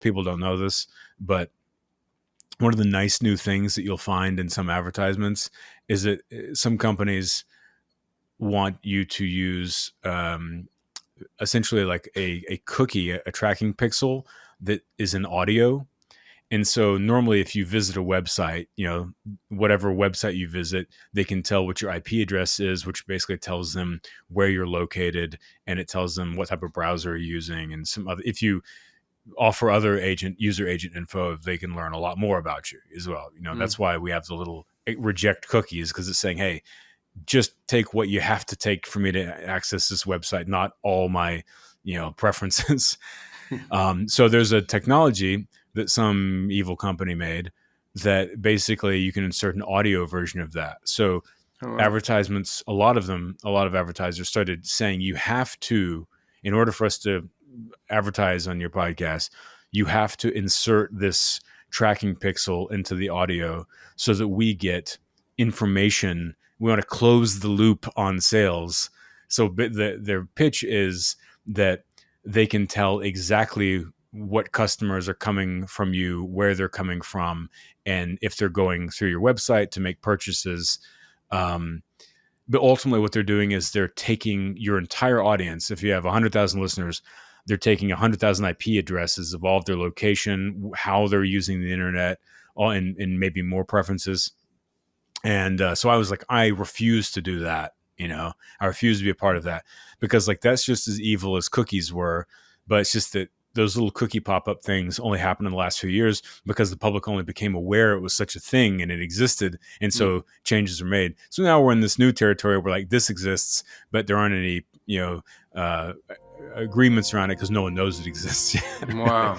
people don't know this, but one of the nice new things that you'll find in some advertisements is that some companies want you to use essentially like a cookie, a tracking pixel that is an audio. And so normally if you visit a website, whatever website you visit, they can tell what your IP address is, which basically tells them where you're located, and it tells them what type of browser you're using. And some other, if you offer other user agent info, they can learn a lot more about you as well. That's why we have the little reject cookies, because it's saying, hey, just take what you have to take for me to access this website, not all my, preferences. So there's a technology that some evil company made that basically you can insert an audio version of that. So advertisements, a lot of advertisers started saying you have to, in order for us to advertise on your podcast, you have to insert this tracking pixel into the audio so that we get information. We want to close the loop on sales. So their pitch is that they can tell exactly what customers are coming from you, where they're coming from, and if they're going through your website to make purchases. But ultimately what they're doing is they're taking your entire audience. If you have 100,000 listeners, they're taking 100,000 IP addresses of all of their location, how they're using the internet, and maybe more preferences. And so I was like, I refuse to do that. I refuse to be a part of that, because like that's just as evil as cookies were. But it's just that those little cookie pop-up things only happened in the last few years because the public only became aware it was such a thing and it existed. And so changes were made. So now we're in this new territory where like this exists, but there aren't any, agreements around it because no one knows it exists yet. Wow.